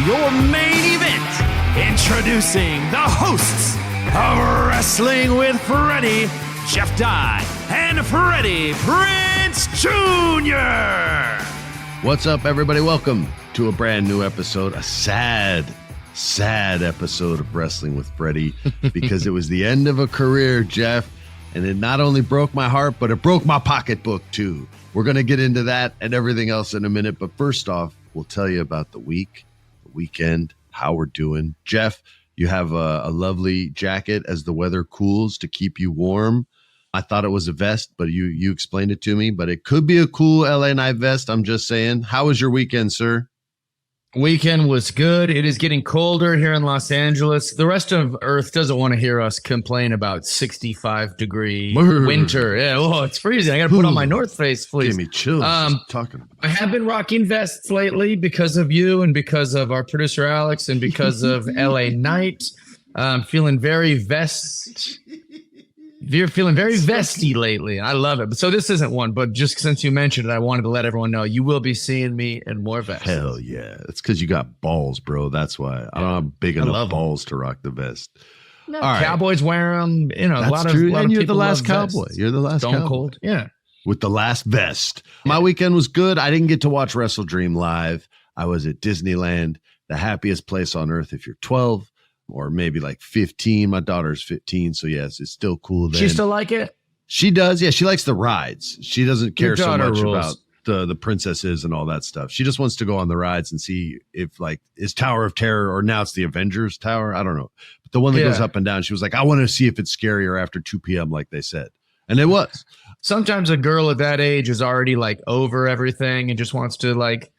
your main event. Introducing the hosts of Wrestling with Freddie, Jeff Dye, and Freddie Prinze Jr. What's up, everybody? Welcome to a brand new episode, a sad episode of Wrestling with Freddie, because it was the end of a career, Jeff, and it not only broke my heart, but it broke my pocketbook too. We're going to get into that and everything else in a minute, but first off, we'll tell you about the weekend, how we're doing. Jeff, you have a lovely jacket as the weather cools to keep you warm. I thought it was a vest, but you explained it to me, but it could be a cool LA Night vest. I'm just saying. How was your weekend, sir? Weekend was good. It is getting colder here in Los Angeles. The rest of Earth doesn't want to hear us complain about 65-degree winter. Yeah, oh, it's freezing. I got to put on my North Face, please. Give me chills. Talking about. I have been rocking vests lately because of you and because of our producer Alex and because of LA Night. I'm feeling very You're feeling very vesty lately. I love it. So this isn't one, but just since you mentioned it, I wanted to let everyone know you will be seeing me in more vests. Hell yeah. It's because you got balls, bro. That's why. I don't have big enough balls to rock the vest. No, all right. Cowboys wear them. You know, that's a lot true. of and you're people the last cowboy. Vests. You're the last Stone cowboy. Cold. Yeah. With the last vest. My weekend was good. I didn't get to watch WrestleDream live. I was at Disneyland, the happiest place on earth if you're 12. Or maybe like 15. My daughter's 15, so yes, it's still cool. Then. She still like it? She does. Yeah, she likes the rides. She doesn't care so much rules. about the princesses and all that stuff. She just wants to go on the rides and see if like is Tower of Terror or now it's the Avengers Tower. I don't know, but the one that goes up and down. She was like, I want to see if it's scarier after 2 p.m. like they said, and it was. Sometimes a girl at that age is already like over everything and just wants to like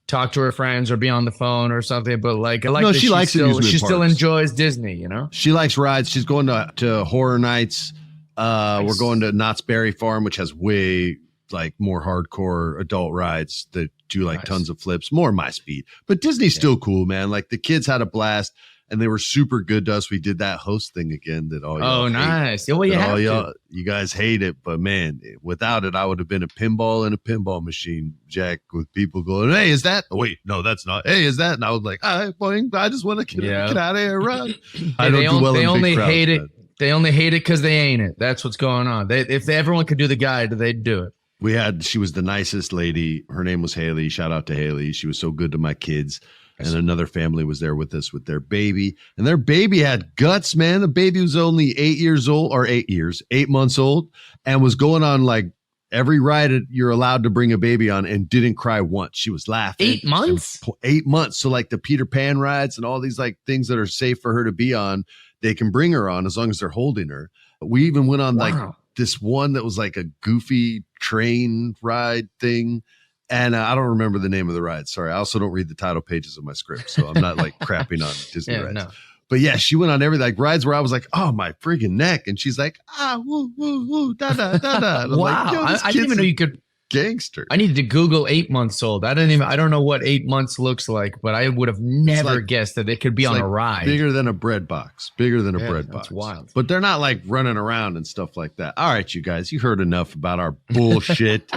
talk to her friends or be on the phone or something, but like I like no, that she likes she still enjoys Disney, you know. She likes rides. She's going to Horror Nights. Nice. We're going to Knott's Berry Farm, which has way like more hardcore adult rides that do like tons of flips, more my speed. But Disney's still cool, man. Like the kids had a blast and they were super good to us. We did that host thing again that all y'all nice. Hate. Well, you guys hate it, but man, without it, I would have been a pinball in a pinball machine, Jack, with people going, hey, is that? Oh, wait, no, that's not. Hey, is that? And I was like, all right, boy, I just want to get out of here, run. I don't do well they in only big crowds, hate it. man. They only hate it because they ain't it. That's what's going on. If everyone could do the guide, they'd do it. She was the nicest lady. Her name was Haley. Shout out to Haley. She was so good to my kids. And another family was there with us with their baby. And their baby had guts, man. The baby was only 8 months old, and was going on like every ride you're allowed to bring a baby on and didn't cry once. She was laughing. 8 months? 8 months. So like the Peter Pan rides and all these like things that are safe for her to be on, they can bring her on as long as they're holding her. We even went on like this one that was like a goofy train ride thing. And I don't remember the name of the ride. Sorry. I also don't read the title pages of my script, so I'm not like crapping on Disney rides. No. But yeah, she went on every like rides where I was like, oh, my friggin' neck. And she's like, woo, woo, woo, da, da, da, da. Wow. Like, I didn't even know you could. Gangster. I needed to Google 8 months old. I don't know what 8 months looks like, but I would have never guessed that it could be on a ride. Bigger than a bread box. Bigger than a bread box. That's wild. But they're not like running around and stuff like that. All right, you guys, you heard enough about our bullshit.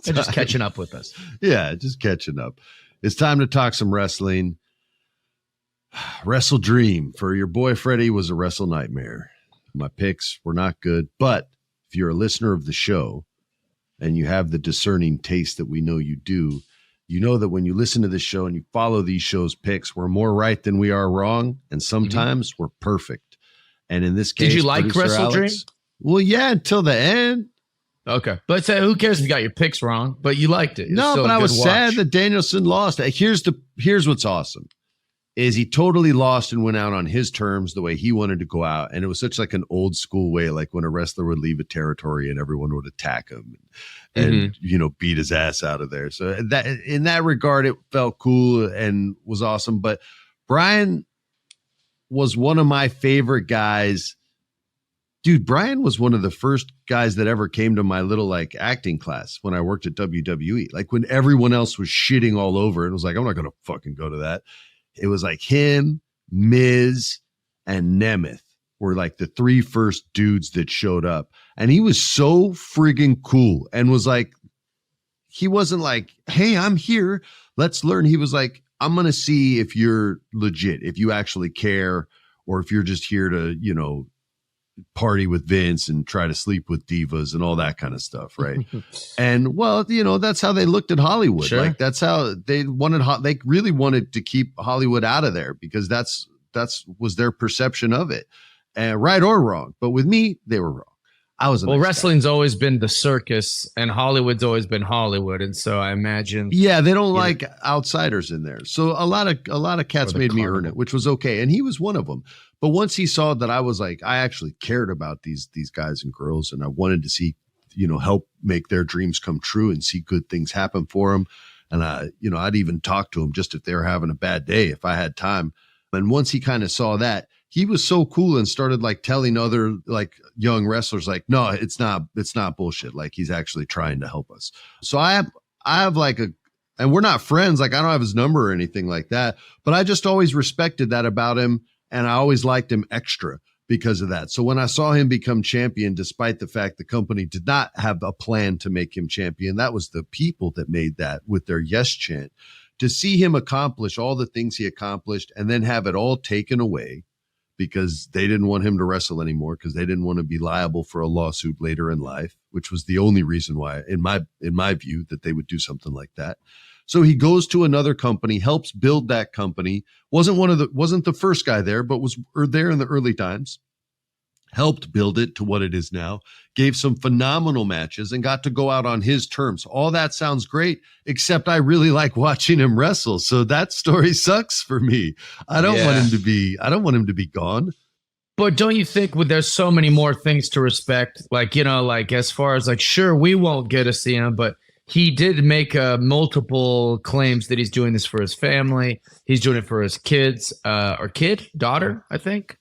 They're just catching up with us. Yeah, just catching up. It's time to talk some wrestling. WrestleDream for your boy Freddie was a wrestle nightmare. My picks were not good, but if you're a listener of the show and you have the discerning taste that we know you do, you know that when you listen to this show and you follow these shows' picks, we're more right than we are wrong, and sometimes we're perfect. And in this case, did you like WrestleDream? Well, yeah, until the end. Okay. But who cares if you got your picks wrong, but you liked it. No, but I was sad that Danielson lost. Here's what's awesome is he totally lost and went out on his terms the way he wanted to go out. And it was such like an old school way, like when a wrestler would leave a territory and everyone would attack him and beat his ass out of there. So that in that regard, it felt cool and was awesome. But Bryan was one of my favorite guys. Dude, Bryan was one of the first guys that ever came to my little like acting class when I worked at WWE. Like when everyone else was shitting all over it, it was like, I'm not going to fucking go to that. It was like him, Miz, and Nemeth were like the three first dudes that showed up. And he was so friggin' cool and was like, he wasn't like, hey, I'm here, let's learn. He was like, I'm going to see if you're legit, if you actually care, or if you're just here to, party with Vince and try to sleep with divas and all that kind of stuff. Right. And well, that's how they looked at Hollywood. Sure. Like that's how they really wanted to keep Hollywood out of there because that's was their perception of it, and right or wrong. But with me, they were wrong. I was wrestling's always been the circus, and Hollywood's always been Hollywood, and so I imagine. Yeah, they don't like outsiders in there. So a lot of cats made me earn it, which was okay, and he was one of them. But once he saw that I was like, I actually cared about these guys and girls, and I wanted to see, help make their dreams come true and see good things happen for them. And I'd even talk to them just if they were having a bad day, if I had time. And once he kind of saw that, he was so cool and started like telling other like young wrestlers, like, no, it's not bullshit. Like he's actually trying to help us. So I have like and we're not friends. Like I don't have his number or anything like that, but I just always respected that about him. And I always liked him extra because of that. So when I saw him become champion, despite the fact the company did not have a plan to make him champion, that was the people that made that with their yes chant. To see him accomplish all the things he accomplished and then have it all taken away because they didn't want him to wrestle anymore because they didn't want to be liable for a lawsuit later in life, which was the only reason why, in my view, that they would do something like that. So he goes to another company, helps build that company. Wasn't the first guy there, but was there in the early times. Helped build it to what it is now, gave some phenomenal matches and got to go out on his terms. All that sounds great, except I really like watching him wrestle. So that story sucks for me. I don't want him to be gone. But don't you think there's so many more things to respect? Like, like as far as like, sure, we won't get to see him, but he did make multiple claims that he's doing this for his family. He's doing it for his kids, daughter, I think.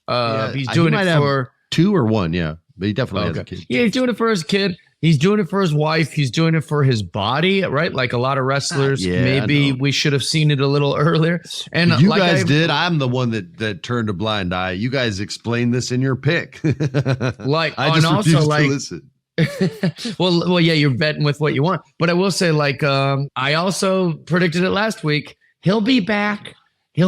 He's doing it for 2 or 1. Yeah. But he definitely has a kid. Yeah, he's doing it for his kid. He's doing it for his wife. He's doing it for his body, right? Like a lot of wrestlers. Maybe we should have seen it a little earlier. And you guys did. I'm the one that turned a blind eye. You guys explained this in your pick. Like, I just refused to listen. well, yeah, you're betting with what you want. But I will say, like, I also predicted it last week. He'll be back. They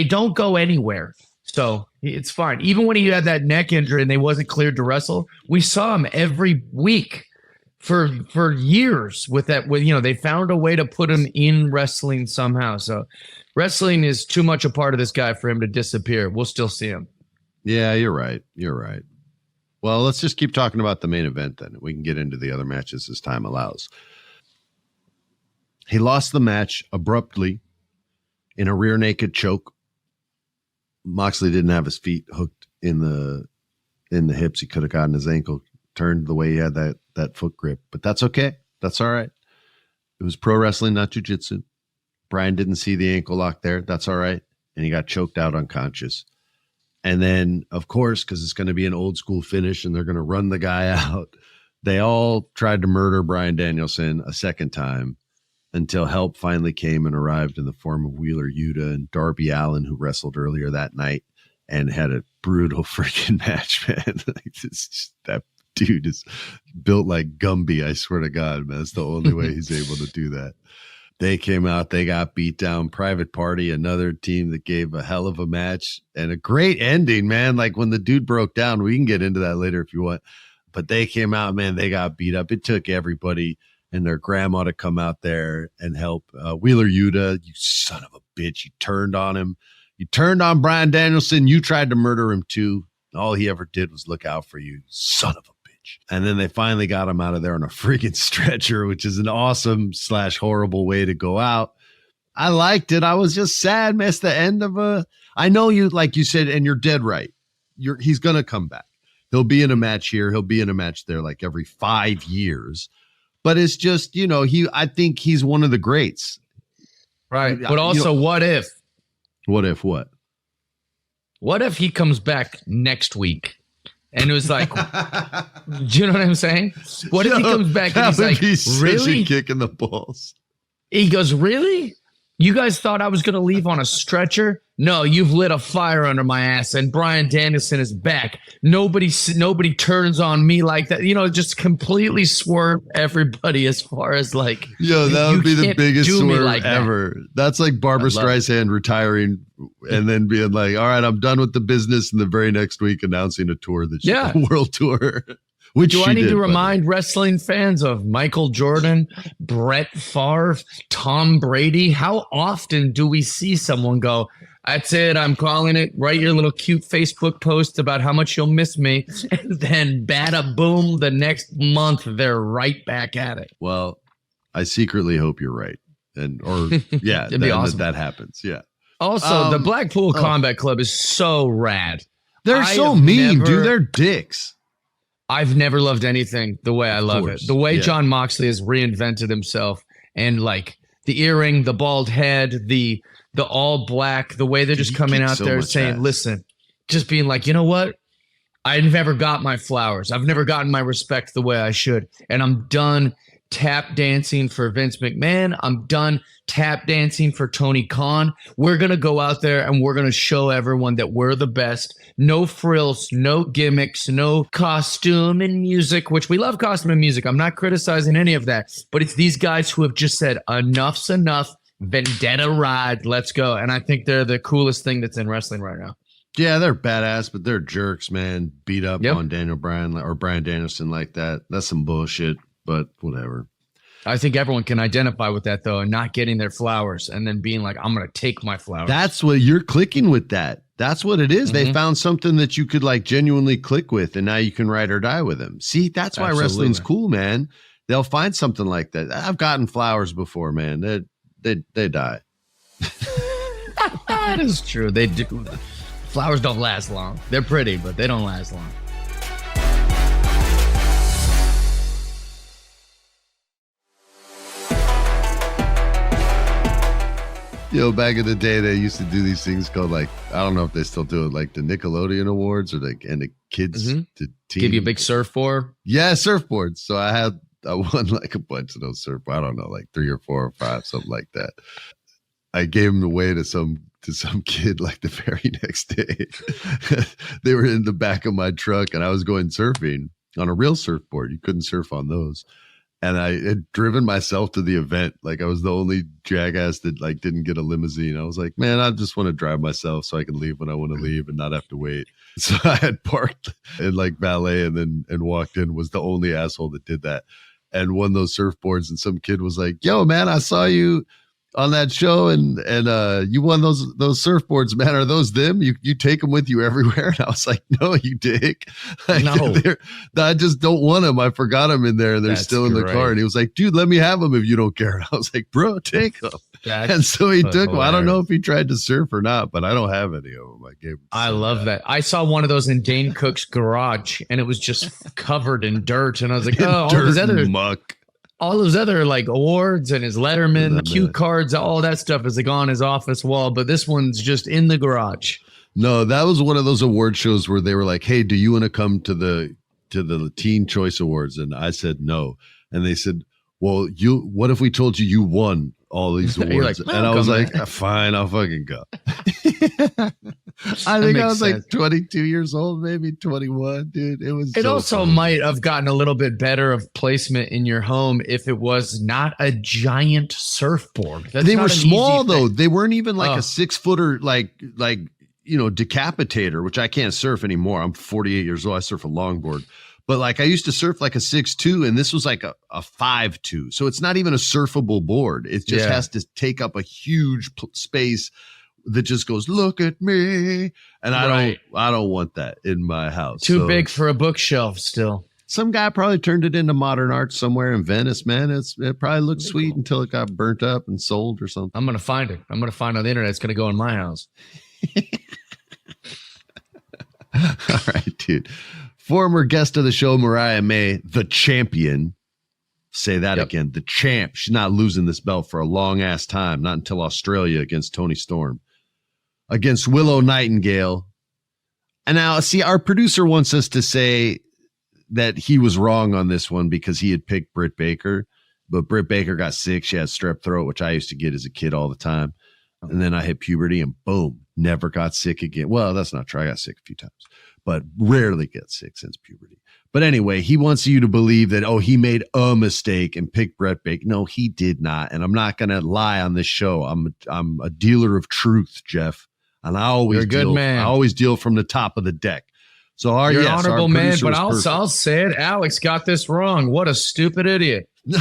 don't go anywhere. So it's fine. Even when he had that neck injury and they wasn't cleared to wrestle, we saw him every week for years with that. They found a way to put him in wrestling somehow. So wrestling is too much a part of this guy for him to disappear. We'll still see him. Yeah, you're right. Well, let's just keep talking about the main event then. We can get into the other matches as time allows. He lost the match abruptly in a rear naked choke. Moxley didn't have his feet hooked in the hips. He could have gotten his ankle turned the way he had that foot grip, but that's okay. That's all right. It was pro wrestling, not jiu-jitsu. Bryan didn't see the ankle lock there. That's all right. And he got choked out unconscious. And then, of course, because it's going to be an old school finish and they're going to run the guy out, they all tried to murder Bryan Danielson a second time until help finally came and arrived in the form of Wheeler Yuta and Darby Allin, who wrestled earlier that night and had a brutal freaking match, man. That dude is built like Gumby, I swear to God, man. That's the only way he's able to do that. They came out, they got beat down. Private Party, another team that gave a hell of a match and a great ending, man. Like when the dude broke down, we can get into that later if you want. But they came out, man, they got beat up. It took everybody and their grandma to come out there and help. Wheeler Yuta, you son of a bitch. You turned on him. You turned on Bryan Danielson. You tried to murder him too. All he ever did was look out for you, son of a bitch. And then they finally got him out of there on a freaking stretcher, which is an awesome / horrible way to go out. I liked it. I was just sad, man. It's the end of I know you, like you said, and you're dead right. He's going to come back. He'll be in a match here. He'll be in a match there like every 5 years. But it's just, I think he's one of the greats. Right. But also, what if? What if what? What if he comes back next week? And it was like, do you know what I'm saying? What if he comes back and he's like, really? Such a kick in the balls. He goes, really? You guys thought I was going to leave on a stretcher? No, you've lit a fire under my ass, and Bryan Danielson is back. Nobody turns on me like that. Just completely swerve everybody as far as like. Yo, that would be the biggest swerve like ever. That's like Barbara Streisand retiring and then being like, all right, I'm done with the business. And the very next week announcing a tour that a world tour. Which do I need to remind wrestling fans of Michael Jordan, Brett Favre, Tom Brady? How often do we see someone go, that's it, I'm calling it, write your little cute Facebook post about how much you'll miss me, and then bada boom, the next month they're right back at it. Well, I secretly hope you're right. It'd be awesome. That happens. Yeah. Also, the Blackpool Combat Club is so rad. They're so mean, dude. They're dicks. I've never loved anything the way I love it. The way John Moxley has reinvented himself, and like the earring, the bald head, the all black, the way they're just coming out there saying, listen, just being like, you know what? I've never got my flowers. I've never gotten my respect the way I should. And I'm done tap dancing for Vince McMahon. I'm done tap dancing for Tony Khan. We're going to go out there and we're going to show everyone that we're the best. No frills, no gimmicks, no costume and music, which we love costume and music. I'm not criticizing any of that, but it's these guys who have just said enough's enough. Vendetta ride. Let's go. And I think they're the coolest thing that's in wrestling right now. Yeah, they're badass, but they're jerks, man. Beat up on Bryan Danielson like that. That's some bullshit. But whatever. I think everyone can identify with that, though, and not getting their flowers and then being like, I'm going to take my flowers. That's what you're clicking with that. That's what it is. They found something that you could like genuinely click with, and now you can ride or die with them. See, that's why wrestling's cool, man. They'll find something like that. I've gotten flowers before, man. They die. That is true. They do. Flowers don't last long. They're pretty, but they don't last long. Back in the day, they used to do these things called like, I don't know if they still do it, like the Nickelodeon Awards or the kids to team. Give you a big surfboard. Yeah, surfboards. So I won like a bunch of those surfboards. I don't know, like 3 or 4 or 5, something like that. I gave them away to some kid like the very next day. They were in the back of my truck and I was going surfing on a real surfboard. You couldn't surf on those. And I had driven myself to the event. Like I was the only jackass that like didn't get a limousine. I was like, man, I just want to drive myself so I can leave when I want to leave and not have to wait. So I had parked in like valet and walked in, was the only asshole that did that and won those surfboards. And some kid was like, yo, man, I saw you on that show and you won those surfboards, man. Are those them? You take them with you everywhere? And I was like, no, you dick. Like, no, I just don't want them. I forgot them in there and they're still in the car. And he was like, dude, let me have them if you don't care. And I was like, bro, take them. And so he took them. I don't know if he tried to surf or not, but I don't have any of them. I love that. I saw one of those in Dane Cook's garage and it was just covered in dirt. And I was like, oh, all dirt and muck. All those other like awards and his Letterman cue cards, all that stuff is like on his office wall, but this one's just in the garage. No, that was one of those award shows where they were like, "Hey, do you want to come to the Teen Choice Awards?" And I said no, and they said, "Well, what if we told you won all these awards?" Like, and I was like, "Fine, I'll fucking go." I think I was like 22 years old, maybe 21, dude. It also funny. Might have gotten a little bit better of placement in your home if it was not a giant surfboard. They were small though. They weren't even like a 6-footer, like decapitator, which I can't surf anymore. I'm 48 years old. I surf a longboard. But like I used to surf like a 6'2", and this was like a 5'2". So it's not even a surfable board. It just has to take up a huge space that just goes, look at me. And I don't want that in my house. Too big for a bookshelf still. Some guy probably turned it into modern art somewhere in Venice, man. It probably looked sweet until it got burnt up and sold or something. I'm going to find it. I'm going to find on the internet. It's going to go in my house. All right, dude. Former guest of the show, Mariah May, the champion. Say that again. The champ. She's not losing this belt for a long ass time. Not until Australia against Toni Storm. Against Willow Nightingale. And now, see, our producer wants us to say that he was wrong on this one because he had picked Britt Baker. But Britt Baker got sick. She had strep throat, which I used to get as a kid all the time. And then I hit puberty and boom, never got sick again. Well, that's not true. I got sick a few times, but rarely get sick since puberty. But anyway, he wants you to believe that, oh, he made a mistake and picked Britt Baker. No, he did not. And I'm not going to lie on this show. I'm a dealer of truth, Jeff. And I always deal from the top of the deck. So you're an honorable man, but I'll say it. Alex got this wrong. What a stupid idiot. No.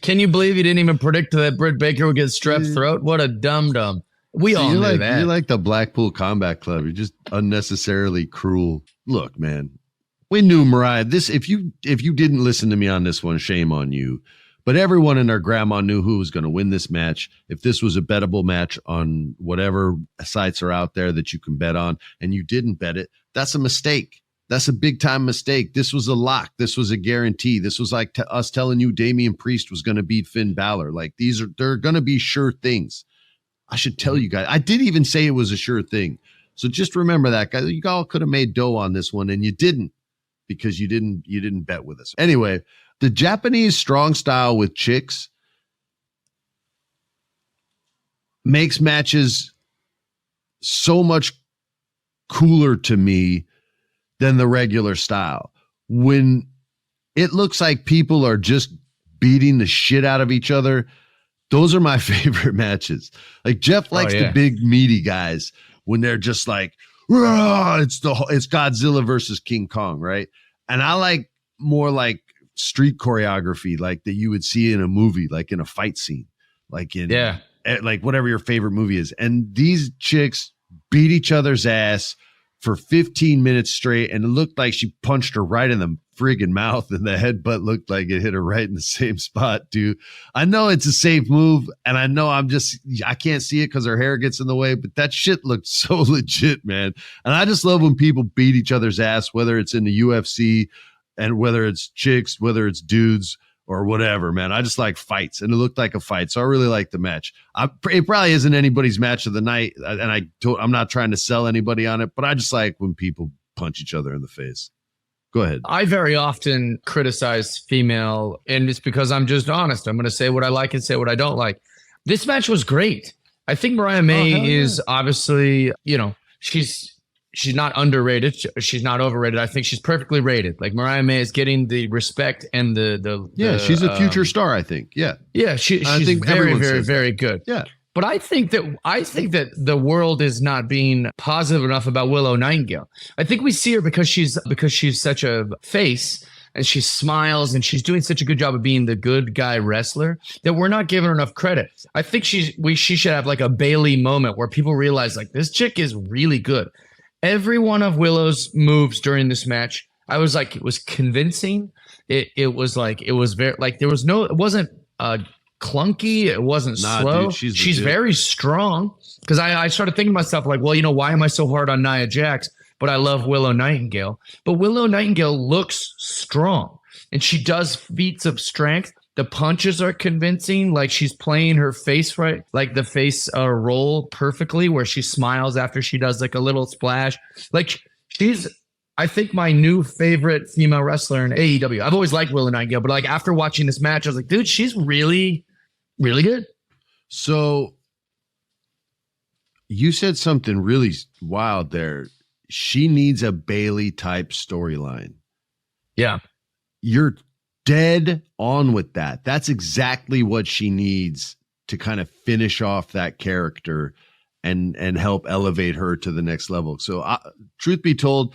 Can you believe he didn't even predict that Britt Baker would get strep throat? What a dum-dum. We all knew that. You're like the Blackpool Combat Club. You're just unnecessarily cruel. Look, man, we knew Mariah. If you didn't listen to me on this one, shame on you. But everyone and their grandma knew who was going to win this match. If this was a bettable match on whatever sites are out there that you can bet on, and you didn't bet it, that's a mistake. That's a big time mistake. This was a lock. This was a guarantee. This was like us telling you Damian Priest was going to beat Finn Balor. Like they're going to be sure things. I should tell you guys. I didn't even say it was a sure thing. So just remember that, guys. You all could have made dough on this one, and you didn't because you didn't bet with us. Anyway, the Japanese strong style with chicks makes matches so much cooler to me than the regular style. When it looks like people are just beating the shit out of each other, those are my favorite matches. Like Jeff likes the big meaty guys when they're just like, it's Godzilla versus King Kong, right? And I like more like street choreography, like that you would see in a movie, like in a fight scene, like like whatever your favorite movie is. And these chicks beat each other's ass for 15 minutes straight, and it looked like she punched her right in the friggin' mouth, and the headbutt looked like it hit her right in the same spot, dude. I know it's a safe move, and I know I can't see it because her hair gets in the way, but that shit looked so legit, man. And I just love when people beat each other's ass, whether it's in the UFC and whether it's chicks, whether it's dudes or whatever, man. I just like fights, and it looked like a fight, so I really like the match. It probably isn't anybody's match of the night, and I'm not trying to sell anybody on it, but I just like when people punch each other in the face. Go ahead. I very often criticize female, and it's because I'm just honest. I'm going to say what I like and say what I don't like. This match was great. I think Mariah May is obviously, she's not underrated. She's not overrated. I think she's perfectly rated. Like Mariah May is getting the respect and she's a future star. I think. Yeah. She's very, very, very good. Yeah. But I think that the world is not being positive enough about Willow Nightingale. I think we see her because she's such a face, and she smiles, and she's doing such a good job of being the good guy wrestler that we're not giving her enough credit. I think she should have like a Bailey moment where people realize like this chick is really good. Every one of Willow's moves during this match, I was like, it was convincing. It was very like it wasn't clunky. It wasn't slow. Dude, she's very strong. Because I started thinking to myself like, well, why am I so hard on Nia Jax? But I love Willow Nightingale. But Willow Nightingale looks strong, and she does feats of strength. The punches are convincing, like she's playing her face right, like the face role perfectly, where she smiles after she does like a little splash. Like she's, I think, my new favorite female wrestler in AEW. I've always liked Willow Nightingale, but like after watching this match, I was like, dude, she's really, really good. So you said something really wild there. She needs a Bailey type storyline. Yeah. You're dead on with that. That's exactly what she needs to kind of finish off that character and help elevate her to the next level. So truth be told,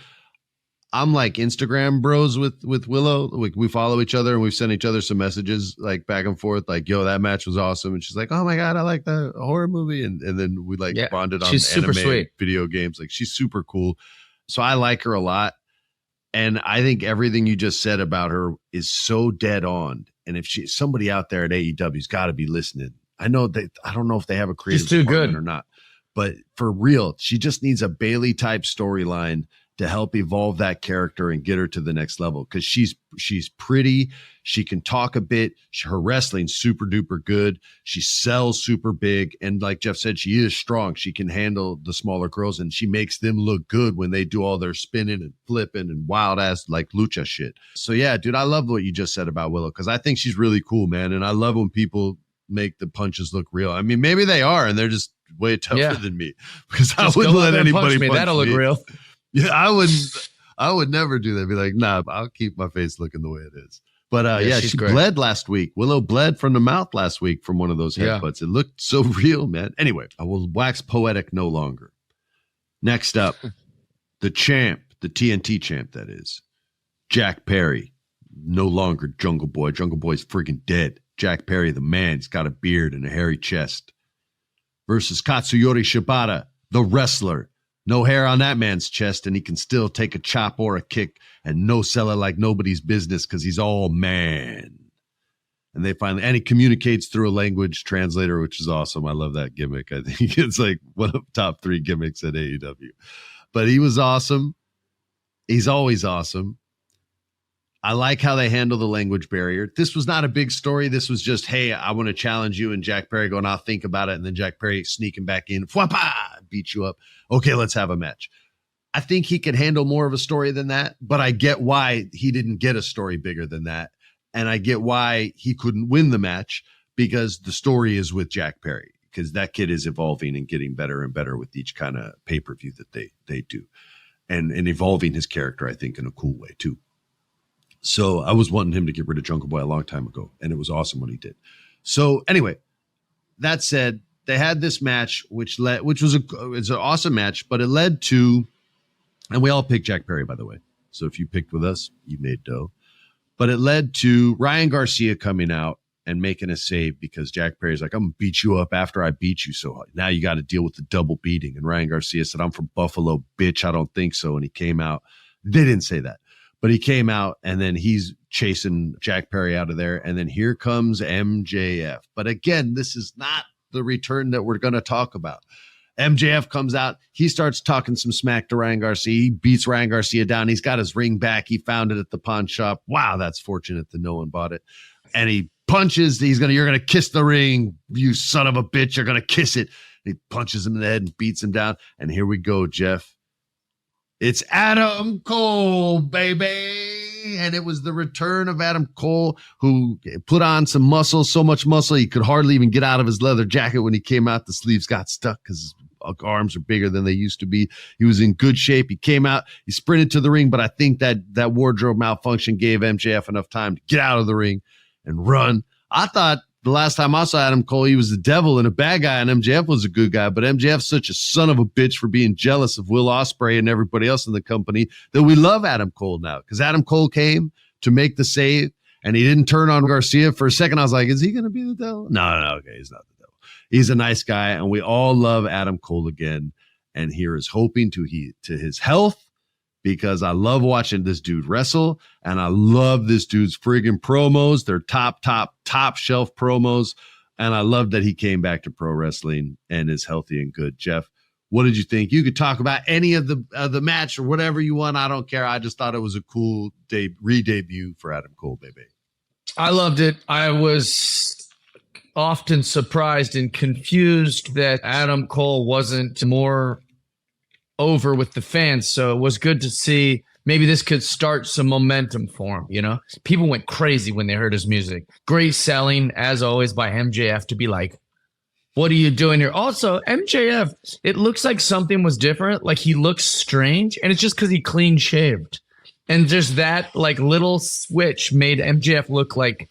I'm like Instagram bros with Willow. We follow each other, and we've sent each other some messages like back and forth, like, yo, that match was awesome. And she's like, oh my God, I like the horror movie. And then we bonded on anime, sweet. Video games. Like she's super cool. So I like her a lot. And I think everything you just said about her is so dead on. And if somebody out there at AEW's got to be listening. I don't know if they have a creative department or not, but for real, she just needs a Bailey type storyline. to help evolve that character and get her to the next level. Cause she's pretty. She can talk a bit. Her wrestling's super duper good. She sells super big. And like Jeff said, she is strong. She can handle the smaller girls and she makes them look good when they do all their spinning and flipping and wild ass like lucha shit. So yeah, dude, I love what you just said about Willow. Cause I think she's really cool, man. And I love when people make the punches look real. I mean, maybe they are, and they're just way tougher than me because Just I wouldn't let anybody punch me. That'll look real. Yeah, I would never do that. Be like, nah, I'll keep my face looking the way it is. But yeah, she bled last week. Willow bled from the mouth last week from one of those headbutts. It looked so real, man. Anyway, I will wax poetic no longer. Next up, the champ, the TNT champ, that is. Jack Perry, no longer Jungle Boy. Jungle Boy's freaking dead. Jack Perry, the man, he's got a beard and a hairy chest. Versus Katsuyori Shibata, the wrestler. No hair on that man's chest, and he can still take a chop or a kick and no sell it like nobody's business because he's all man. And he communicates through a language translator, which is awesome. I love that gimmick. I think it's like one of the top 3 gimmicks at AEW. But he was awesome. He's always awesome. I like how they handle the language barrier. This was not a big story. This was just, hey, I want to challenge you. And Jack Perry going, I'll think about it. And then Jack Perry sneaking back in, beat you up. Okay, let's have a match. I think he could handle more of a story than that, but I get why he didn't get a story bigger than that. And I get why he couldn't win the match, because the story is with Jack Perry, because that kid is evolving and getting better and better with each kind of pay-per-view that they do. And evolving his character, I think, in a cool way too. So I was wanting him to get rid of Jungle Boy a long time ago, and it was awesome when he did. So anyway, that said, they had this match, which was it's an awesome match, but it led to, and we all picked Jack Perry, by the way. So if you picked with us, you made dough. But it led to Ryan Garcia coming out and making a save because Jack Perry's like, I'm going to beat you up after I beat you so hard. Now you got to deal with the double beating. And Ryan Garcia said, I'm from Buffalo, bitch. I don't think so. And he came out. They didn't say that. But he came out, and then he's chasing Jack Perry out of there. And then here comes MJF. But again, this is not the return that we're going to talk about. MJF comes out. He starts talking some smack to Ryan Garcia. He beats Ryan Garcia down. He's got his ring back. He found it at the pawn shop. Wow, that's fortunate that no one bought it. And he punches. You're going to kiss the ring, you son of a bitch. You're going to kiss it. And he punches him in the head and beats him down. And here we go, Jeff. It's Adam Cole, baby. And it was the return of Adam Cole, who put on some muscle, so much muscle he could hardly even get out of his leather jacket. When he came out, the sleeves got stuck because his arms are bigger than they used to be. He was in good shape. He came out, he sprinted to the ring, but I think that wardrobe malfunction gave MJF enough time to get out of the ring and run. I thought the last time I saw Adam Cole, he was the devil and a bad guy, and MJF was a good guy. But MJF's such a son of a bitch for being jealous of Will Ospreay and everybody else in the company that we love Adam Cole now. Because Adam Cole came to make the save, and he didn't turn on Garcia. For a second, I was like, is he going to be the devil? No, okay, he's not the devil. He's a nice guy, and we all love Adam Cole again. And here is hoping to his health, because I love watching this dude wrestle, and I love this dude's friggin' promos. They're top shelf promos, and I love that he came back to pro wrestling and is healthy and good. Jeff, what did you think? You could talk about any of the match or whatever you want. I don't care. I just thought it was a cool re-debut for Adam Cole, baby. I loved it. I was often surprised and confused that Adam Cole wasn't more over with the fans, so it was good to see. Maybe this could start some momentum for him, you know? People went crazy when they heard his music. Great selling, as always, by MJF to be like, what are you doing here? Also, MJF, it looks like something was different. Like, he looks strange, and it's just because he clean shaved. And just that, like, little switch made MJF look like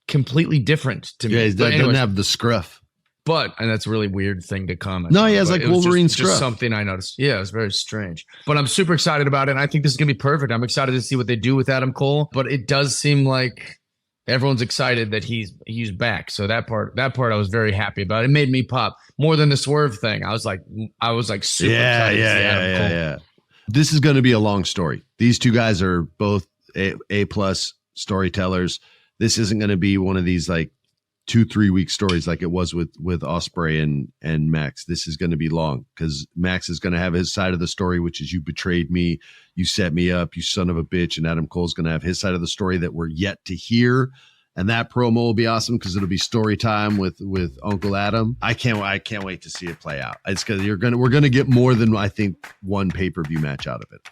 completely different to me. Yeah, he doesn't have the scruff. And that's a really weird thing to comment. No, he has like Wolverine scruff. Just something I noticed. Yeah, it's very strange. But I'm super excited about it. And I think this is going to be perfect. I'm excited to see what they do with Adam Cole. But it does seem like everyone's excited that he's back. So that part I was very happy about. It made me pop more than the Swerve thing. I was like super excited to see Adam Cole. Yeah. This is going to be a long story. These two guys are both A+ storytellers. This isn't going to be one of these like 2-3 week stories like it was with Ospreay and Max. This is going to be long because Max is going to have his side of the story, which is you betrayed me, you set me up, you son of a bitch, and Adam Cole's going to have his side of the story that we're yet to hear. And that promo will be awesome because it'll be story time with Uncle Adam. I can't wait to see it play out. It's because we're gonna get more than I think one pay-per-view match out of it.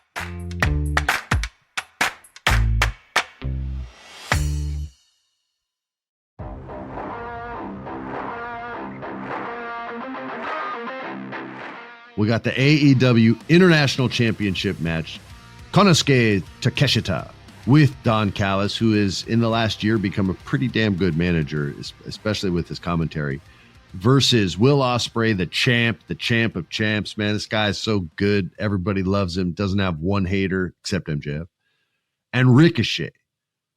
We got the AEW International Championship match. Konosuke Takeshita with Don Callis, who is in the last year become a pretty damn good manager, especially with his commentary, versus Will Ospreay, the champ of champs. Man, this guy is so good. Everybody loves him. Doesn't have one hater except MJF. And Ricochet,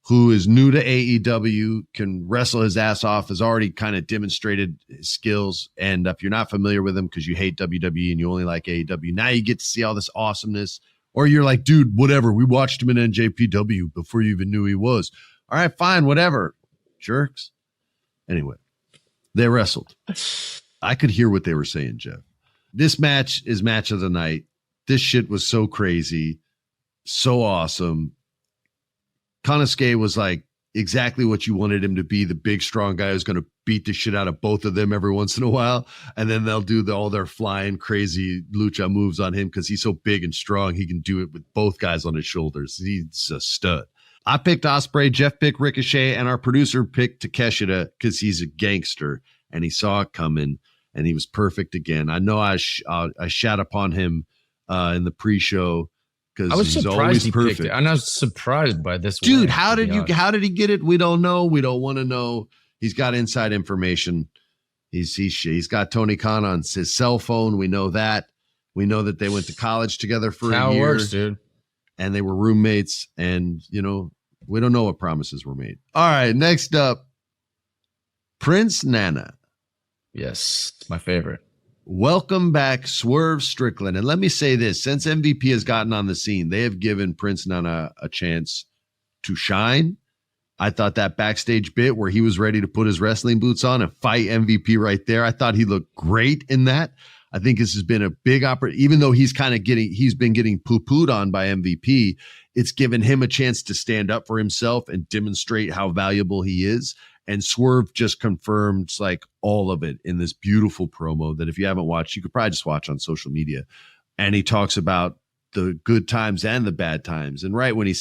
who is new to AEW, can wrestle his ass off, has already kind of demonstrated his skills. And if you're not familiar with him because you hate WWE and you only like AEW, now you get to see all this awesomeness. Or you're like, dude, whatever. We watched him in NJPW before you even knew he was. All right, fine, whatever. Jerks. Anyway, they wrestled. I could hear what they were saying, Jeff. This match is match of the night. This shit was so crazy, so awesome. Konosuke was like exactly what you wanted him to be, the big, strong guy who's going to beat the shit out of both of them every once in a while. And then they'll do all their flying, crazy lucha moves on him because he's so big and strong. He can do it with both guys on his shoulders. He's a stud. I picked Ospreay, Jeff picked Ricochet, and our producer picked Takeshita because he's a gangster and he saw it coming and he was perfect again. I know I shat upon him in the pre-show, because I was he's surprised always he perfect. picked it. And I was surprised by this. Dude, win, how did he get it? We don't know. We don't want to know. He's got inside information. He's got Tony Khan on his cell phone. We know that. We know that they went to college together for a year. How it works, dude. And they were roommates. And, we don't know what promises were made. All right, next up, Prince Nana. Yes, my favorite. Welcome back, Swerve Strickland. And let me say this, since MVP has gotten on the scene, they have given Prince Nana a chance to shine. I thought that backstage bit where he was ready to put his wrestling boots on and fight MVP right there, I thought he looked great in that. I think this has been a big opportunity, even though he's been getting poo-pooed on by MVP. It's given him a chance to stand up for himself and demonstrate how valuable he is. And Swerve just confirmed like all of it in this beautiful promo that if you haven't watched, you could probably just watch on social media. And he talks about the good times and the bad times. And right when he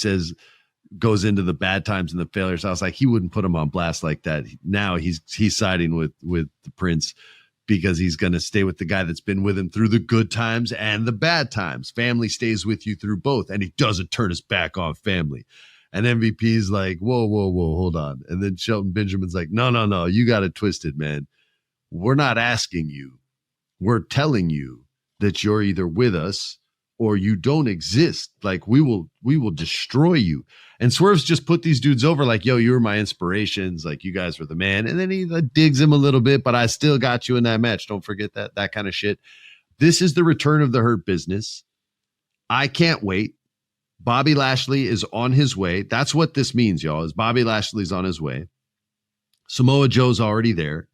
goes into the bad times and the failures, I was like, he wouldn't put him on blast like that. Now he's siding with the Prince because he's going to stay with the guy that's been with him through the good times and the bad times. Family stays with you through both. And he doesn't turn his back on family. And MVP's like, whoa, hold on. And then Shelton Benjamin's like, no, you got it twisted, man. We're not asking you. We're telling you that you're either with us or you don't exist. Like, we will destroy you. And Swerve's just put these dudes over like, yo, you were my inspirations. Like, you guys were the man. And then he digs him a little bit, but I still got you in that match. Don't forget that kind of shit. This is the return of the Hurt Business. I can't wait. Bobby Lashley is on his way. That's what this means, y'all, is Bobby Lashley's on his way. Samoa Joe's already there.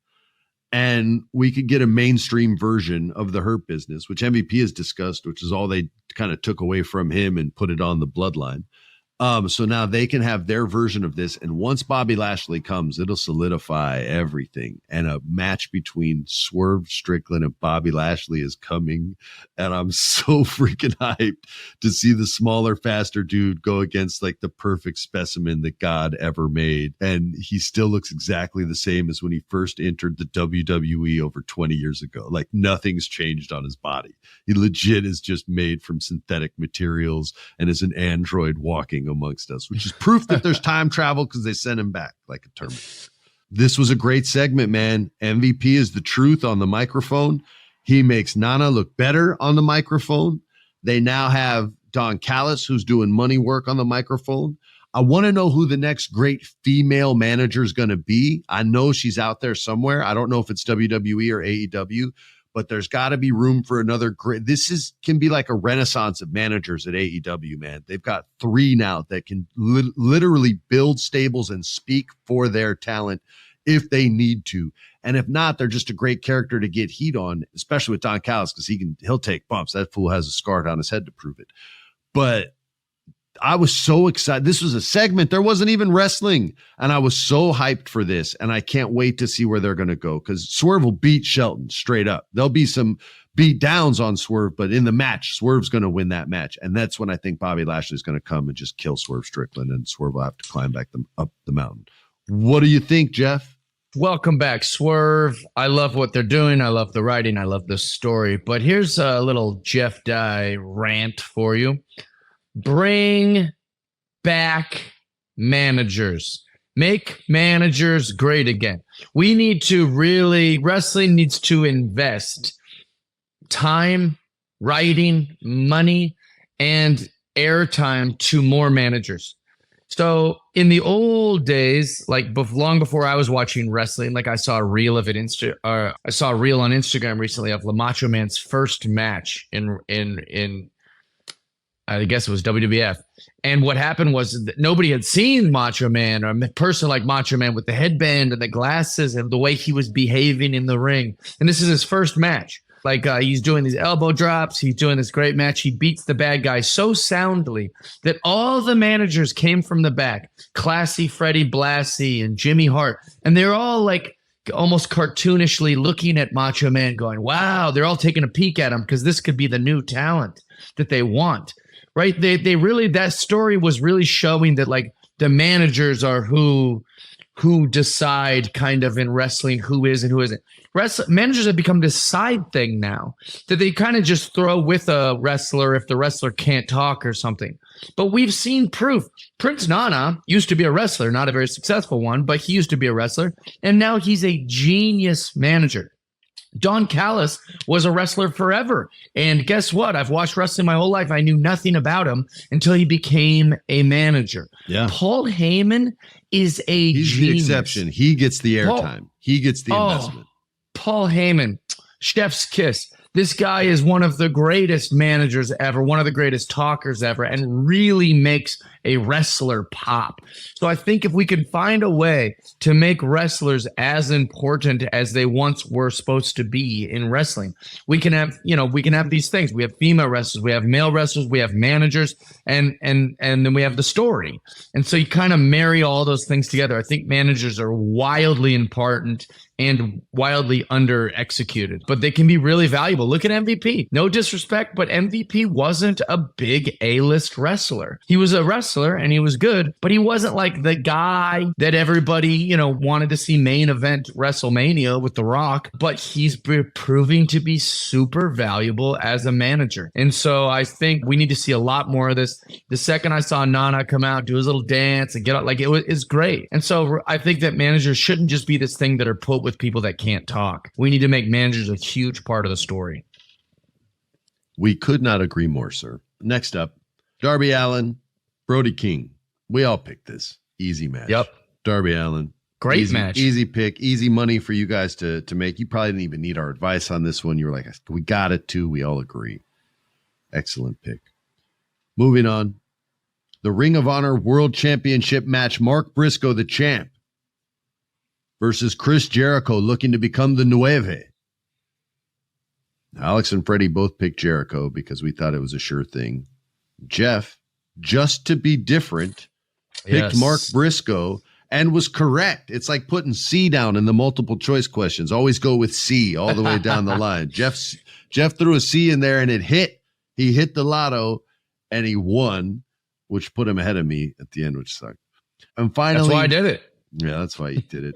And we could get a mainstream version of the Hurt Business, which MVP has discussed, which is all they kind of took away from him and put it on the bloodline. So now they can have their version of this. And once Bobby Lashley comes, it'll solidify everything. And a match between Swerve Strickland and Bobby Lashley is coming. And I'm so freaking hyped to see the smaller, faster dude go against like the perfect specimen that God ever made. And he still looks exactly the same as when he first entered the WWE over 20 years ago. Like nothing's changed on his body. He legit is just made from synthetic materials and is an android walking amongst us, which is proof that there's time travel because they sent him back like a Terminator. This was a great segment, man. MVP is the truth on the microphone. He makes Nana look better on the microphone. They now have Don Callis, who's doing money work on the microphone. I want to know who the next great female manager is going to be. I know she's out there somewhere. I don't know if it's WWE or AEW, but there's got to be room for another great. Can be like a renaissance of managers at AEW, man. They've got 3 now that can literally build stables and speak for their talent. if they need to. And if not, they're just a great character to get heat on, especially with Don Callis, because he'll take bumps. That fool has a scar down his head to prove it. But I was so excited. This was a segment. There wasn't even wrestling. And I was so hyped for this. And I can't wait to see where they're going to go, because Swerve will beat Shelton straight up. There'll be some beat downs on Swerve, but in the match, Swerve's going to win that match. And that's when I think Bobby Lashley's going to come and just kill Swerve Strickland, and Swerve will have to climb back up the mountain. What do you think, Jeff? Welcome back, Swerve. I love what they're doing. I love the writing. I love the story. But here's a little Jeff Dye rant for you. Bring back managers. Make managers great again. We need to wrestling needs to invest time, writing, money, and airtime to more managers. So in the old days, like long before I was watching wrestling, like I saw a reel of it. I saw a reel on Instagram recently of La Macho Man's first match in I guess it was WWF. And what happened was that nobody had seen Macho Man, or a person like Macho Man with the headband and the glasses and the way he was behaving in the ring. And this is his first match. Like he's doing these elbow drops. He's doing this great match. He beats the bad guy so soundly that all the managers came from the back. Classy Freddie Blassie and Jimmy Hart. And they're all like almost cartoonishly looking at Macho Man going, wow, they're all taking a peek at him because this could be the new talent that they want. Right? They really, that story was really showing that like the managers are who decide kind of in wrestling who is and who isn't. Managers have become this side thing now that they kind of just throw with a wrestler if the wrestler can't talk or something. But we've seen proof. Prince Nana used to be a wrestler, not a very successful one, but he used to be a wrestler. And now he's a genius manager. Don Callis was a wrestler forever. And guess what? I've watched wrestling my whole life. I knew nothing about him until he became a manager. Yeah. Paul Heyman is He's genius. The exception. He gets the airtime. He gets the investment. Paul Heyman, chef's kiss. This guy is one of the greatest managers ever, one of the greatest talkers ever, and really makes a wrestler pop. So I think if we can find a way to make wrestlers as important as they once were supposed to be in wrestling, we can have these things. We have female wrestlers, we have male wrestlers, we have managers, and then we have the story. And so you kind of marry all those things together. I think managers are wildly important and wildly under executed, but they can be really valuable. Look at MVP. No disrespect, but MVP wasn't a big A-list wrestler. He was a wrestler and he was good, but he wasn't like the guy that everybody, wanted to see main event WrestleMania with The Rock, but he's proving to be super valuable as a manager. And so I think we need to see a lot more of this. The second I saw Nana come out, do his little dance and get out, like it's great. And so I think that managers shouldn't just be this thing that are put with people that can't talk. We need to make managers a huge part of the story. We could not agree more, sir. Next up, Darby Allin, Brody King. We all picked this. Easy match. Yep. Darby Allin. Great match. Easy pick. Easy money for you guys to make. You probably didn't even need our advice on this one. You were like, we got it too. We all agree. Excellent pick. Moving on. The Ring of Honor World Championship match. Mark Briscoe, the champ, versus Chris Jericho, looking to become the Nueve. Alex and Freddie both picked Jericho because we thought it was a sure thing. Jeff, just to be different, picked Mark Briscoe and was correct. It's like putting C down in the multiple choice questions. Always go with C all the way down the line. Jeff threw a C in there and it hit. He hit the lotto and he won, which put him ahead of me at the end, which sucked. And finally, that's why I did it. Yeah, that's why you did it.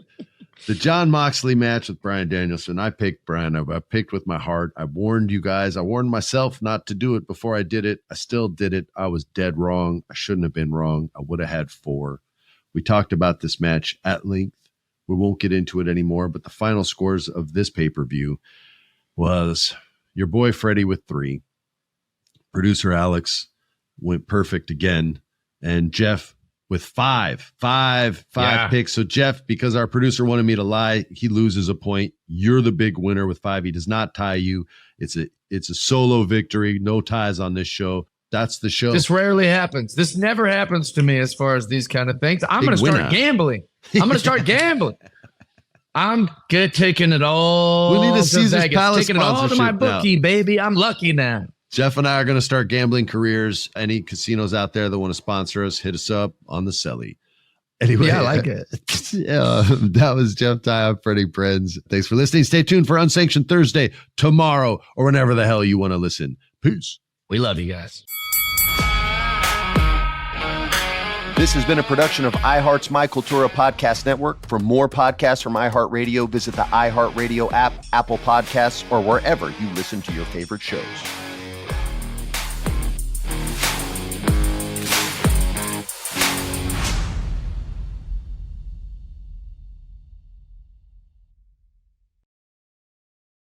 The Jon Moxley match with Bryan Danielson. I picked Bryan. I picked with my heart. I warned you guys. I warned myself not to do it before I did it. I still did it. I was dead wrong. I shouldn't have been wrong. I would have had 4. We talked about this match at length. We won't get into it anymore, but the final scores of this pay-per-view was your boy Freddie with 3. Producer Alex went perfect again. And Jeff with 5 picks. So Jeff, because our producer wanted me to lie, he loses a point. You're the big winner with 5. He does not tie you. It's a solo victory. No ties on this show. That's the show. This rarely happens. This never happens to me as far as these kind of things. I'm going to start gambling. I'm going to start gambling. I'm taking it all. We need a to Caesar's Vegas. Palace Taking it all to my sponsorship now. bookie, baby. I'm lucky now. Jeff and I are going to start gambling careers. Any casinos out there that want to sponsor us, hit us up on the Celly. Anyway, Yeah, I like it. That was Jeff Dye. I'm Freddie Prinze. Thanks for listening. Stay tuned for Unsanctioned Thursday, tomorrow, or whenever the hell you want to listen. Peace. We love you guys. This has been a production of iHeart's My Cultura Podcast Network. For more podcasts from iHeartRadio, visit the iHeartRadio app, Apple Podcasts, or wherever you listen to your favorite shows.